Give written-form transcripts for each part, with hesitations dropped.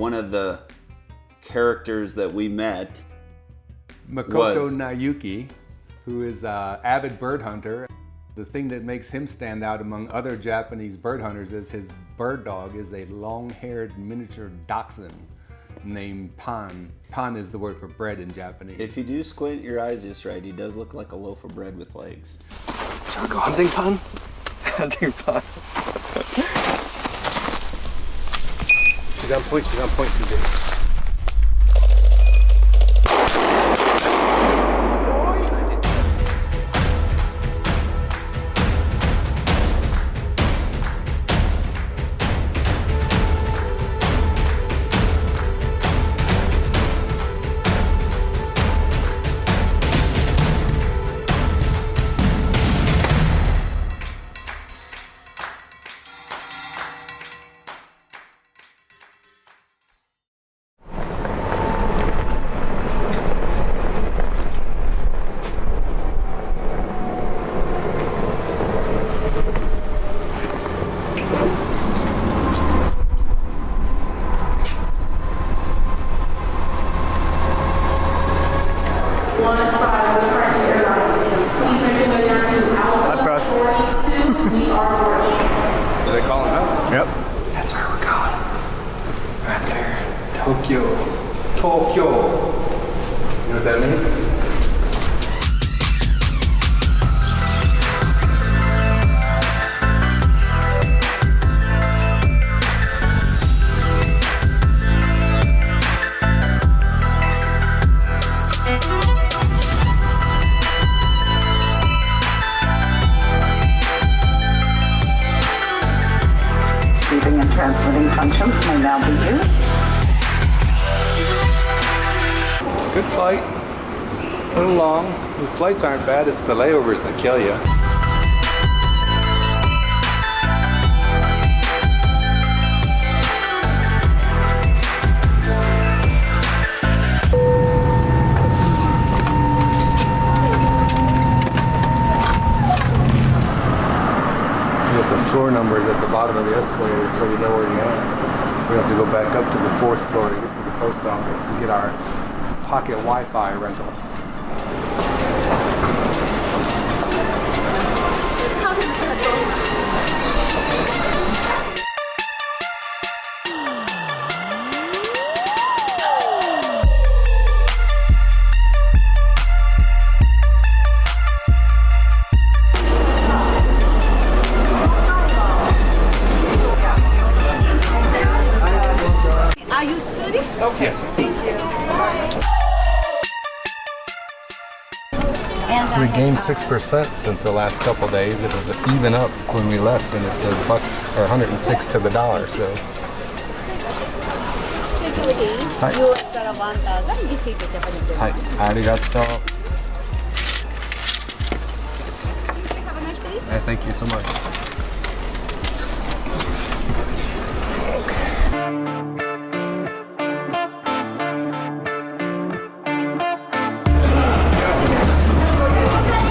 one of the characters that we met Makoto Nayuki, who is an avid bird hunter. The thing that makes him stand out among other Japanese bird hunters is his bird dog is a long-haired miniature dachshund named Pan. Pan is the word for bread in Japanese. If you do squint your eyes just right, he does look like a loaf of bread with legs. Shall we go hunting, Pan? Hunting, Pan. She's on point, CJ. That's us. Are they calling us? Yep. That's where we're going. Right there. Tokyo. Tokyo. You know what that means? Receiving and transmitting functions may now be used. Good flight. A little long. The flights aren't bad, it's the layovers that kill you. You get the floor numbers at the bottom of the escalator so you know where you're at. We have to go back up to the 4th floor to get to the post office to get our pocket Wi-Fi rental. Are you tourist? Yes. And We gained 6% since the last couple days. It was even up when we left, and it says bucks or 106 to the dollar. So. Hi. Hi. Arigato. Have a nice day. Thank you so much.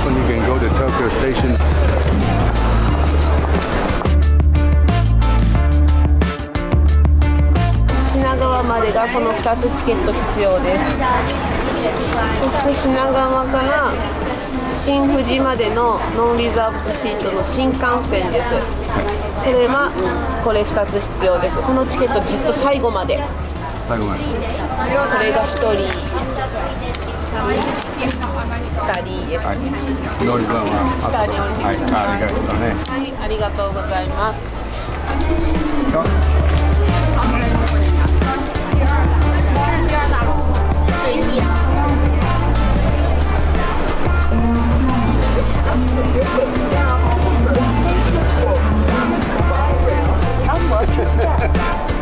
When you can go to Tokyo Station. 品川までがこの2つチケット必要です。そして品川から新富士までのノンリザーブシートの新幹線です。それはこれ2つ必要です。このチケットずっと最後まで。最後まで。これが1人2人です。はい。乗り場は下に降りてはい。ありがとうね。はい、ありがとうございます。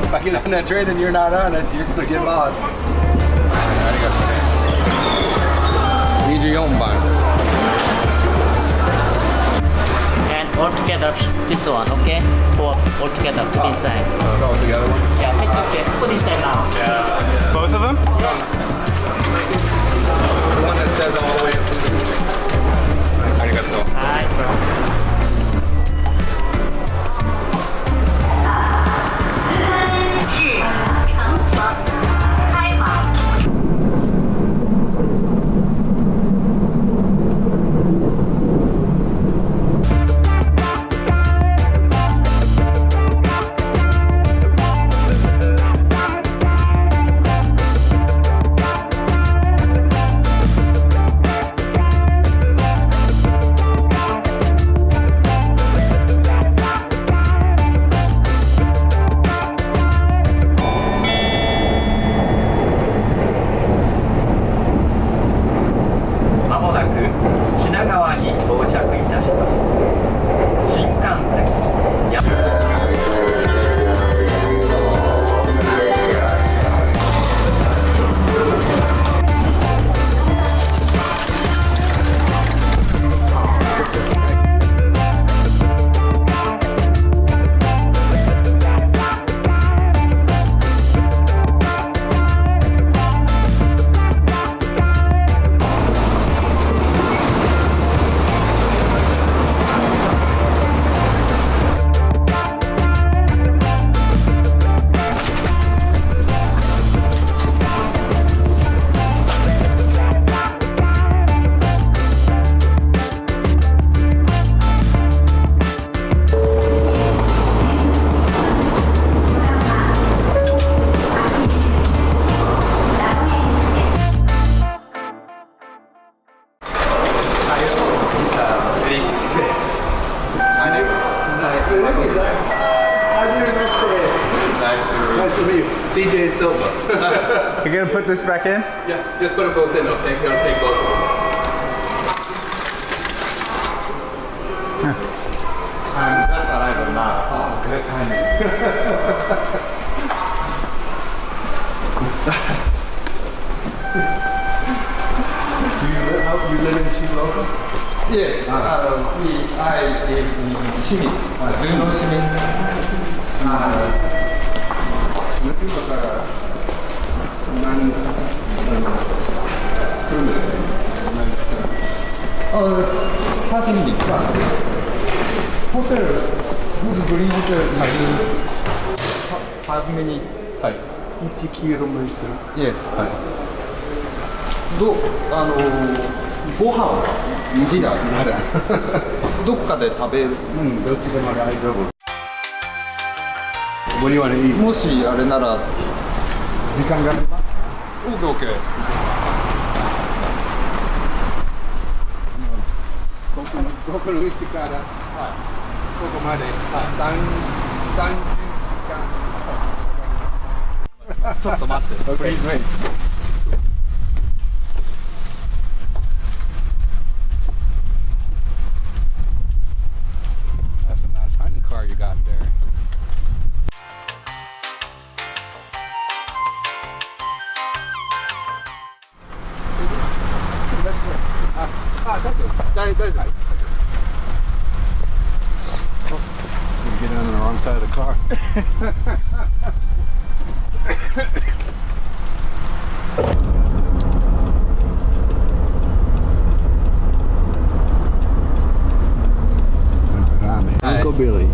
If I get on that train and you're not on it, you're gonna get lost. 24番. And all together, this one, okay? Or all together, put inside. All together. Yeah, it's okay. Put inside now. Both of them? The one that says all the way up. Arigato. Alright, bro. Nice to meet you. CJ Silva. You're gonna put this back in? Yeah, just put them both in. I'll take both of them. You live in Shizuoka? Yes, I live in Shimizu. Do you know Shimizu? 今から何30 minutes. ホテル、グリーンホテルにHow many? はい。1キロもしてる。Yes. はい。ご飯はディナーどっかで食べる。どっちでも大丈夫。What do you want to eat? もしあれなら時間があれば。OK。僕の家からここまで30時間。ちょっと待って。Please wait. That's a nice hunting car you got there. You get on the wrong side of the car. Uncle Billy.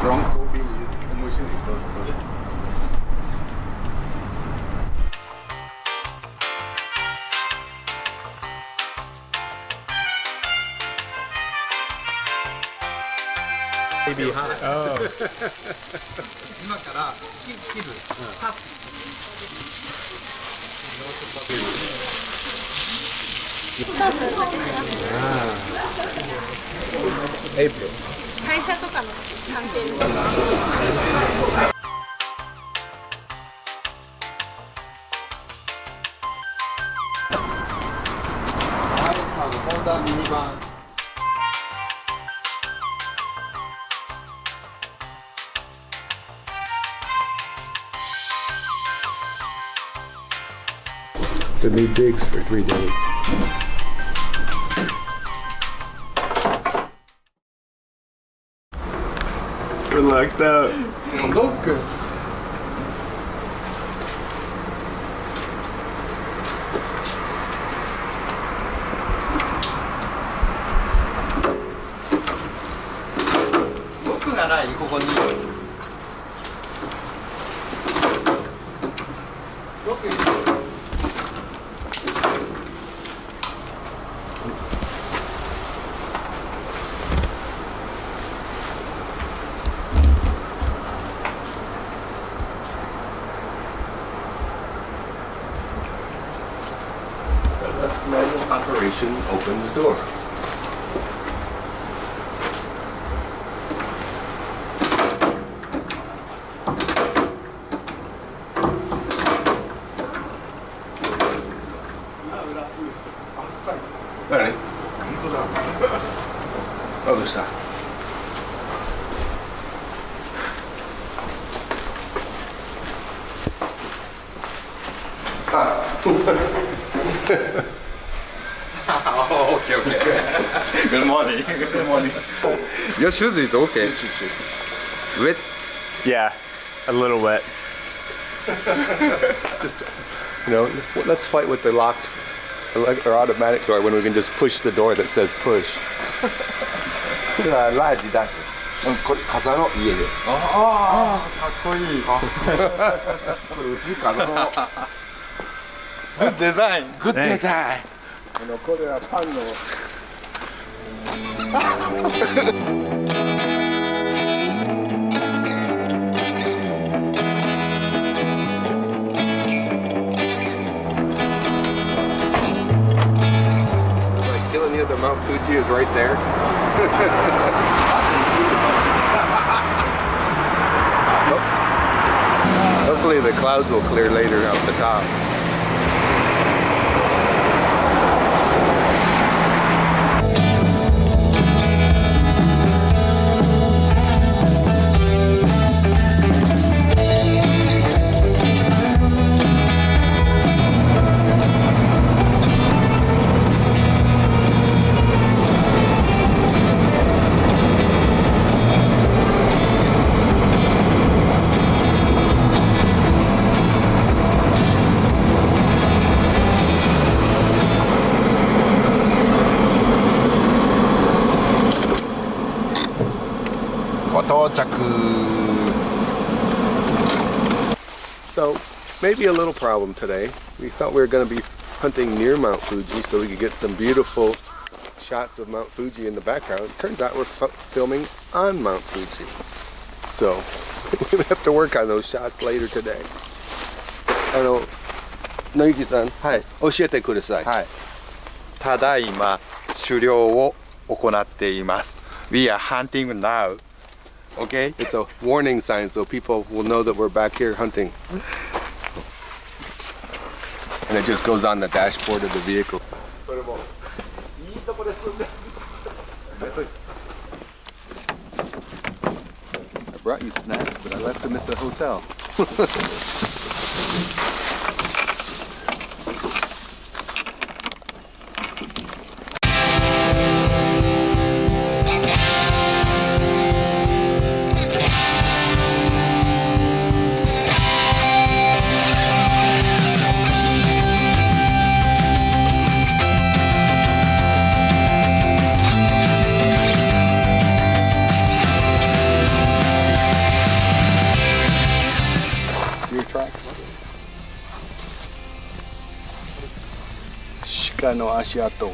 Bronco Billy. Maybe hot. Oh. 今から切る。カット。エイプロン。会社とかの関係ですか？ホンダミニバン。The new digs for 3 days. We're locked out. Look. Look がないここに。Manual operation opens door. Ready? Other side. Okay. Good morning. Good morning. Your shoes is okay. Wet? Yeah, a little wet. Just, let's fight with the locked or automatic door when we can just push the door that says push. ラジだ。これ傘の家で。ああ、かっこいい。これうち傘の。Good design. Good design. これはパンの。Mount Fuji is right there. Hopefully the clouds will clear later out the top. 到着 So, maybe a little problem today. We thought we were going to be hunting near Mount Fuji so we could get some beautiful shots of Mount Fuji in the background. Turns out we're filming on Mount Fuji. So, we have to work on those shots later today. Nayuki-san, はい、教えてください。はい、ただいま狩猟を行っています。We are hunting now. Okay? It's a warning sign so people will know that we're back here hunting. And it just goes on the dashboard of the vehicle. I brought you snacks, but I left them at the hotel. No ashiato.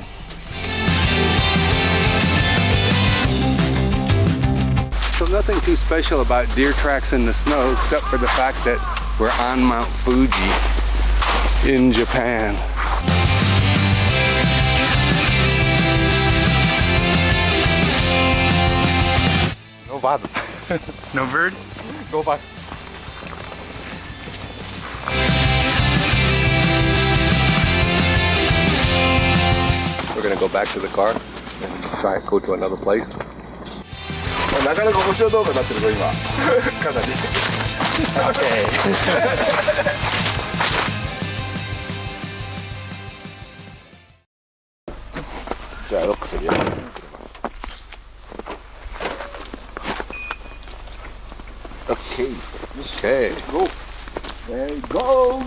So nothing too special about deer tracks in the snow except for the fact that we're on Mount Fuji in Japan. No bird. No bird? Go back. We're gonna go back to the car and try and go to another place. なかなか面白い動画になってるぞ今かなり Okay. じゃあロックするよ Okay. Okay. Go. There you go.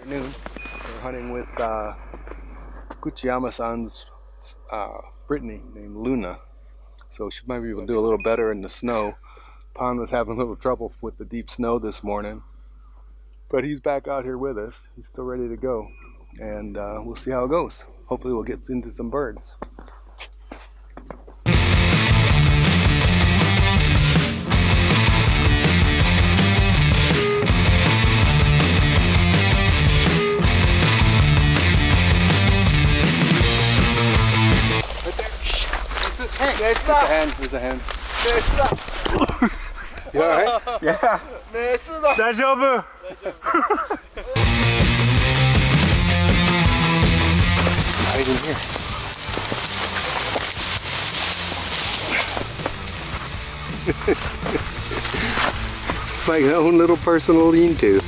Afternoon. We're hunting with Kuchiyama-san's Brittany named Luna. So she might be able to do a little better in the snow. Pon was having a little trouble with the deep snow this morning. But he's back out here with us. He's still ready to go. And we'll see how it goes. Hopefully we'll get into some birds. There's a hand. There's a hand. You alright? Yeah. 大丈夫. Right in here. It's my own little personal lean-to. In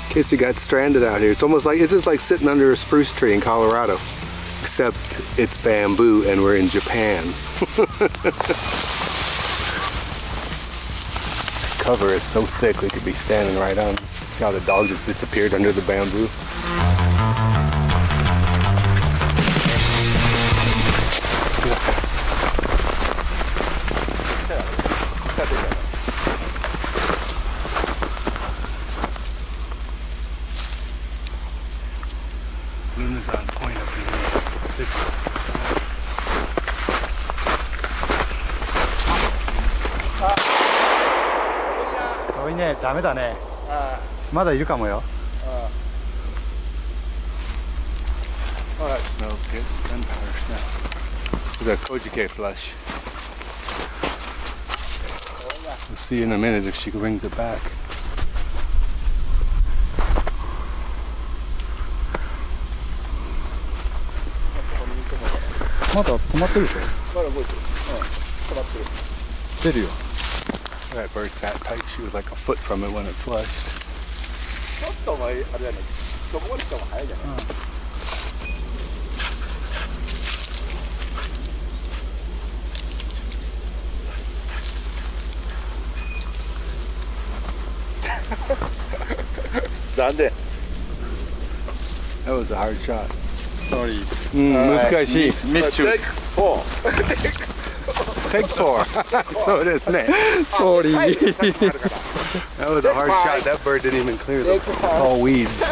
case you got stranded out here. It's just like sitting under a spruce tree in Colorado. Except it's bamboo and we're in Japan. Cover is so thick we could be standing right on. See how the dog just disappeared under the bamboo? Luna's on point up in here. 遠いね、ダメだね。まだいるかもよ。Oh, that smells good. Gunpowder smell. It's a kojike flush. We'll see in a minute if she brings it back. Video. That bird sat tight. She was like a foot from it when it flushed. That was a hard shot. Sorry. 難しい。ミスシュー Take 4. そうですね。Sorry. That was a hard shot. That bird didn't even clear the tall weeds.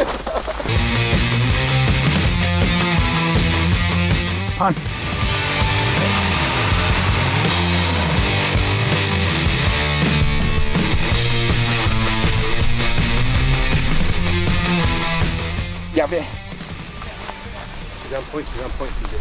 Punt. Yabe. She's on point, CJ.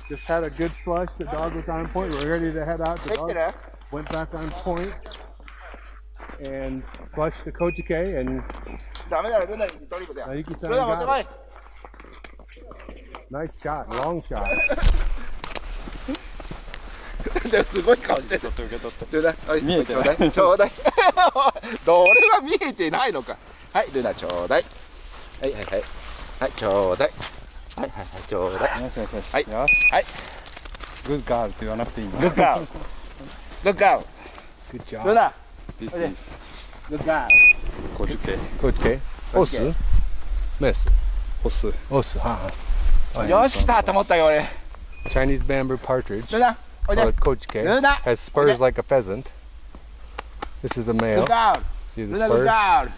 Just had a good flush. The dog was on point. We're ready to head out. The dog went back on point and flushed the kojike, and Nayuki-san got it. Nice shot, long shot. すごい顔してる。ルナ、見えてちょうだい。ちょうだい。どれは見えてないのか。はい、ルナちょうだい。はいはいはい。はい、ちょうだい。はいはいはい、ちょうだい。よしよしよし。はい。よし。はい。Good God って言わなくていい。Good girl. Good girl. Good job. ルナ。 This is Good girl. コジケ。kojike. オス？メス？オス。オス。はは。よし来たと思ったよ俺。 Chinese bamboo partridge. ルナ。おいで。 Called kojike. Luna. Has spurs like a pheasant. This is a male. Good girl. See the Luna, good spurs? girl.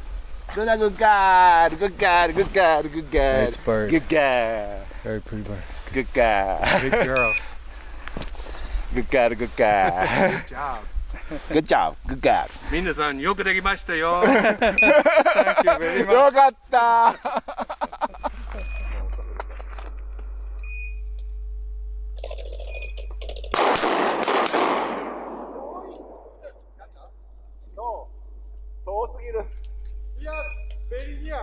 Luna, good girl. Good girl. Good girl. Good girl. Nice bird. Good girl. Very pretty bird. Good girl. Good girl. Good girl. Good girl. Good job. Good job. Good girl. 皆さんよくできましたよ。Thank you very much. よかった。遠すぎる。いや、ベリニア。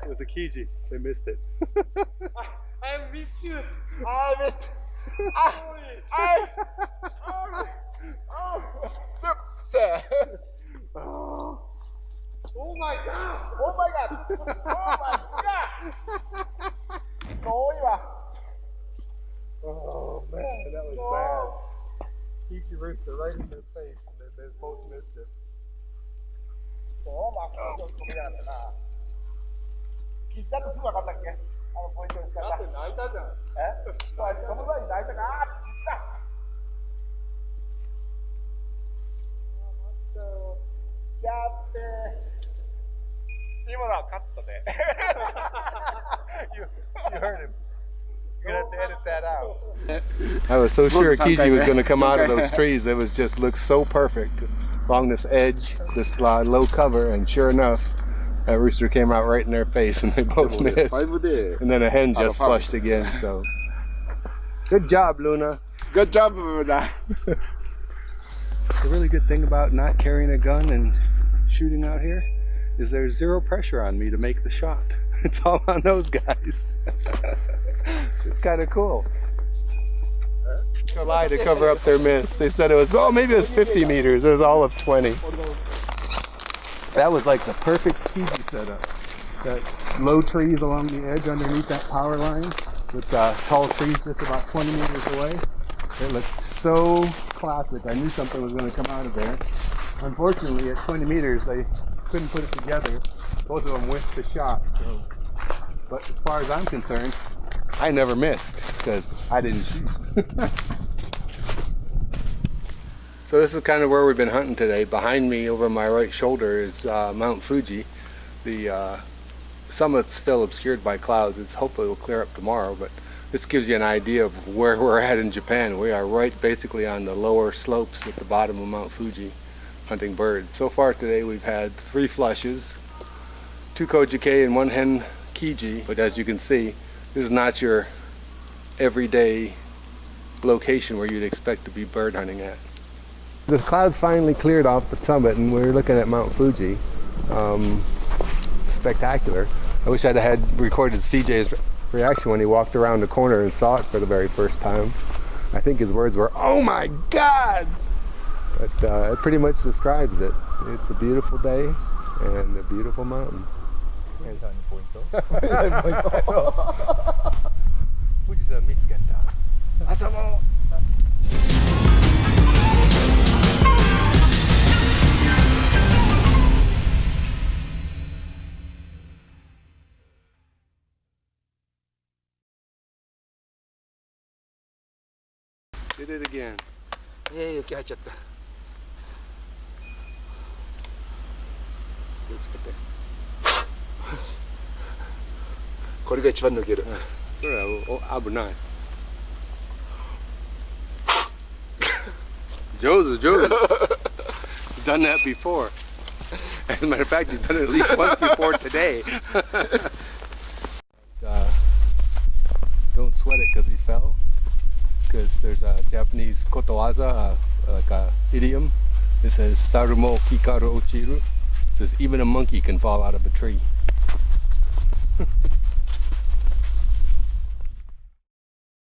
It was a Kiji. They missed it. I miss you. I miss. Oh my god. Oh my god. Oh my god. 遠いわ。Oh man, that was bad. Kiji rooster right in their face, and they both missed it. そうまあ、そう飛びなんだな。キッだとすぐ分かったっけ？あのポイントの仕方。だって泣いたじゃん。え？その前に泣いたか。あーって言った。やっべー。今のはカットで。You heard him. You're gonna have to edit that out. I was so sure Kiji was going to come out of those trees. It was just looked so perfect along this edge, this low cover, and sure enough, that rooster came out right in their face, and they both missed. And then a hen just flushed again. So, good job, Luna. Good job, Luna. The really good thing about not carrying a gun and shooting out here is there's zero pressure on me to make the shot. It's all on those guys. It's kind of cool. Lie to cover up their miss. They said it was, oh, maybe it was 50 meters. It was all of 20. That was like the perfect Fuji setup. That low trees along the edge underneath that power line with tall trees just about 20 meters away. It looked so classic. I knew something was going to come out of there. Unfortunately, at 20 meters, they couldn't put it together. Both of them whiffed the shot. So. But as far as I'm concerned, I never missed because I didn't shoot. So So this is kind of where we've been hunting today. Behind me, over my right shoulder, is Mount Fuji. The summit's still obscured by clouds. Hopefully will clear up tomorrow, but this gives you an idea of where we're at in Japan. We are right basically on the lower slopes at the bottom of Mount Fuji hunting birds. So far today we've had 3 flushes, 2 kojike and 1 hen kiji, but as you can see, this is not your everyday location where you'd expect to be bird hunting at. The clouds finally cleared off the summit and we're looking at Mount Fuji. Spectacular. I wish I'd had recorded CJ's reaction when he walked around the corner and saw it for the very first time. I think his words were, "Oh my God!" But it pretty much describes it. It's a beautiful day and a beautiful mountain. Did it again. 雪入っちゃった。気をつけて。これが一番抜ける。それは危ない。上手。He's done that before. As a matter of fact, he's done it at least once before today. Don't sweat it because he fell. Because there's a Japanese kotowaza, like a idiom. It says "Sarumo kikaru ochiru." It says even a monkey can fall out of a tree.